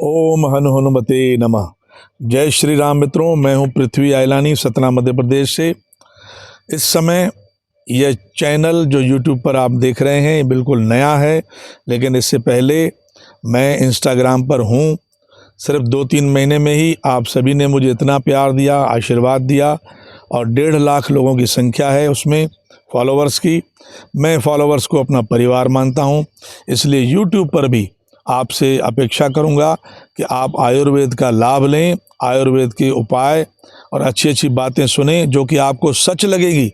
ओम हनु हनुमते नमः। जय श्री राम मित्रों, मैं हूं पृथ्वी आइलानी, सतना मध्य प्रदेश से। इस समय यह चैनल जो यूट्यूब पर आप देख रहे हैं ये बिल्कुल नया है, लेकिन इससे पहले मैं इंस्टाग्राम पर हूं। सिर्फ 2-3 महीने में ही आप सभी ने मुझे इतना प्यार दिया, आशीर्वाद दिया और 1.5 लाख लोगों की संख्या है उसमें फॉलोवर्स की। मैं फॉलोवर्स को अपना परिवार मानता हूं, इसलिए यूट्यूब पर भी आपसे अपेक्षा करूंगा कि आप आयुर्वेद का लाभ लें, आयुर्वेद के उपाय और अच्छी अच्छी बातें सुनें जो कि आपको सच लगेगी,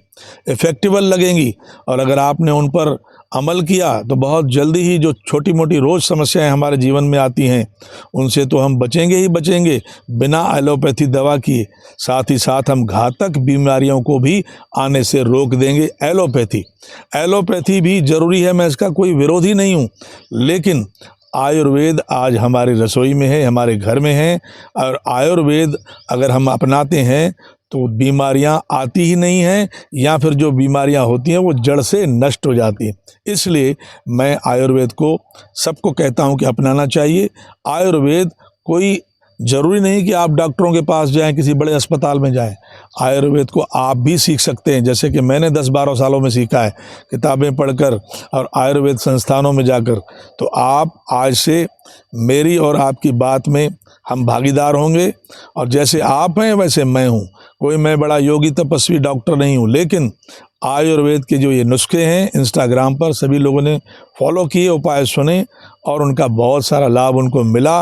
इफ़ेक्टिवल लगेंगी। और अगर आपने उन पर अमल किया तो बहुत जल्दी ही जो छोटी मोटी रोज़ समस्याएं हमारे जीवन में आती हैं उनसे तो हम बचेंगे ही बचेंगे बिना एलोपैथी दवा किए। साथ ही साथ हम घातक बीमारियों को भी आने से रोक देंगे। एलोपैथी भी ज़रूरी है, मैं इसका कोई विरोधी नहीं हूँ, लेकिन आयुर्वेद आज हमारी रसोई में है, हमारे घर में है। और आयुर्वेद अगर हम अपनाते हैं तो बीमारियां आती ही नहीं हैं, या फिर जो बीमारियां होती हैं वो जड़ से नष्ट हो जाती हैं। इसलिए मैं आयुर्वेद को सबको कहता हूं कि अपनाना चाहिए। आयुर्वेद कोई ज़रूरी नहीं कि आप डॉक्टरों के पास जाएं, किसी बड़े अस्पताल में जाएं। आयुर्वेद को आप भी सीख सकते हैं, जैसे कि मैंने 10-12 सालों में सीखा है, किताबें पढ़कर और आयुर्वेद संस्थानों में जाकर। तो आप आज से मेरी और आपकी बात में हम भागीदार होंगे, और जैसे आप हैं वैसे मैं हूँ। कोई मैं बड़ा योगी तपस्वी डॉक्टर नहीं हूँ, लेकिन आयुर्वेद के जो ये नुस्खे हैं इंस्टाग्राम पर सभी लोगों ने फॉलो किए, उपाय सुने और उनका बहुत सारा लाभ उनको मिला।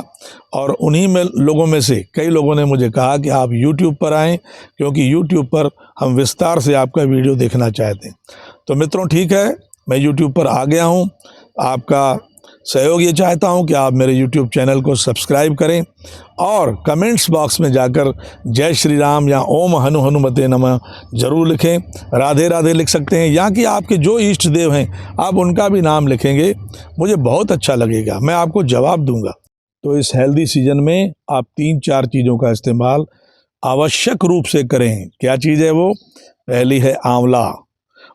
और उन्हीं में लोगों में से कई लोगों ने मुझे कहा कि आप यूट्यूब पर आएँ, क्योंकि यूट्यूब पर हम विस्तार से आपका वीडियो देखना चाहते हैं। तो मित्रों ठीक है, मैं यूट्यूब पर आ गया हूँ। आपका सहयोग ये चाहता हूं कि आप मेरे YouTube चैनल को सब्सक्राइब करें और कमेंट्स बॉक्स में जाकर जय श्री राम या ओम हनु हनुमते नमः ज़रूर लिखें। राधे राधे लिख सकते हैं, या कि आपके जो इष्ट देव हैं आप उनका भी नाम लिखेंगे, मुझे बहुत अच्छा लगेगा, मैं आपको जवाब दूंगा। तो इस हेल्दी सीजन में आप 3-4 चीज़ों का इस्तेमाल आवश्यक रूप से करें। क्या चीज़ है वो? पहली है आंवला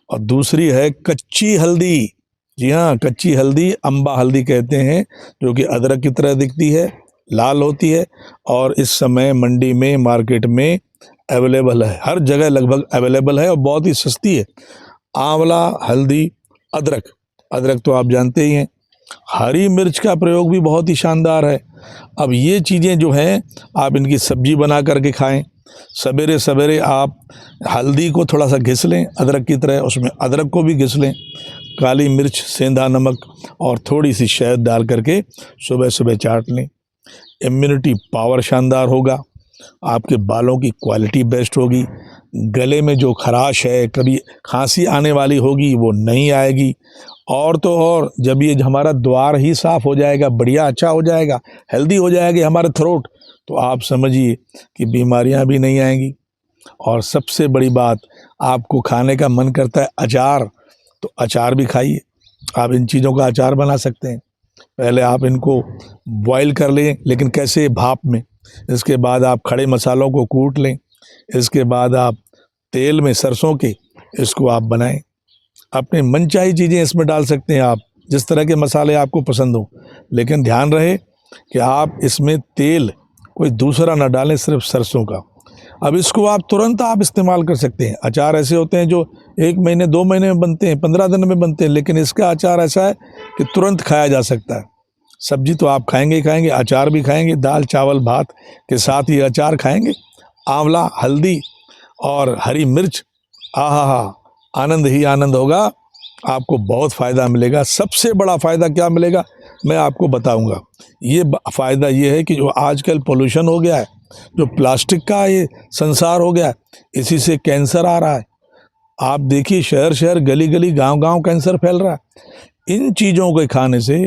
और दूसरी है कच्ची हल्दी। जी हाँ, कच्ची हल्दी, अम्बा हल्दी कहते हैं, जो कि अदरक की तरह दिखती है, लाल होती है और इस समय मंडी में, मार्केट में अवेलेबल है, हर जगह लगभग अवेलेबल है और बहुत ही सस्ती है। आंवला, हल्दी, अदरक तो आप जानते ही हैं। हरी मिर्च का प्रयोग भी बहुत ही शानदार है। अब ये चीज़ें जो हैं आप इनकी सब्जी बना करके खाएं। सवेरे सवेरे आप हल्दी को थोड़ा सा घिस लें अदरक की तरह, उसमें अदरक को भी घिस लें, काली मिर्च, सेंधा नमक और थोड़ी सी शहद डाल करके सुबह सुबह चाट लें। इम्यूनिटी पावर शानदार होगा, आपके बालों की क्वालिटी बेस्ट होगी, गले में जो खराश है, कभी खांसी आने वाली होगी वो नहीं आएगी। और तो और जब ये हमारा द्वार ही साफ़ हो जाएगा, बढ़िया अच्छा हो जाएगा, हेल्दी हो जाएगी हमारे थ्रोट, तो आप समझिए कि बीमारियां भी नहीं आएंगी। और सबसे बड़ी बात, आपको खाने का मन करता है अचार, तो अचार भी खाइए। आप इन चीज़ों का अचार बना सकते हैं। पहले आप इनको बॉईल कर लें, लेकिन कैसे? भाप में। इसके बाद आप खड़े मसालों को कूट लें, इसके बाद आप तेल में सरसों के इसको आप बनाएं। अपने मनचाही चीज़ें इसमें डाल सकते हैं आप, जिस तरह के मसाले आपको पसंद हो, लेकिन ध्यान रहे कि आप इसमें तेल कोई दूसरा ना डालें, सिर्फ सरसों का। अब इसको आप तुरंत आप इस्तेमाल कर सकते हैं। अचार ऐसे होते हैं जो 1 महीने 2 महीने में बनते हैं, 15 दिन में बनते हैं, लेकिन इसका अचार ऐसा है कि तुरंत खाया जा सकता है। सब्जी तो आप खाएंगे ही खाएंगे, अचार भी खाएंगे, दाल चावल भात के साथ ये अचार खाएंगे। आंवला, हल्दी और हरी मिर्च, आहा, आनंद ही आनंद होगा। आपको बहुत फ़ायदा मिलेगा। सबसे बड़ा फ़ायदा क्या मिलेगा मैं आपको बताऊंगा। ये फ़ायदा ये है कि जो आजकल पोल्यूशन हो गया है, जो प्लास्टिक का ये संसार हो गया है, इसी से कैंसर आ रहा है। आप देखिए शहर शहर, गली गली, गांव गांव कैंसर फैल रहा है। इन चीज़ों के खाने से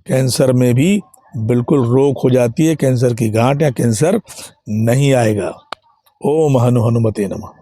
कैंसर में भी बिल्कुल रोक हो जाती है, कैंसर की गांठ या कैंसर नहीं आएगा। ओम हनु हनुमते नमः।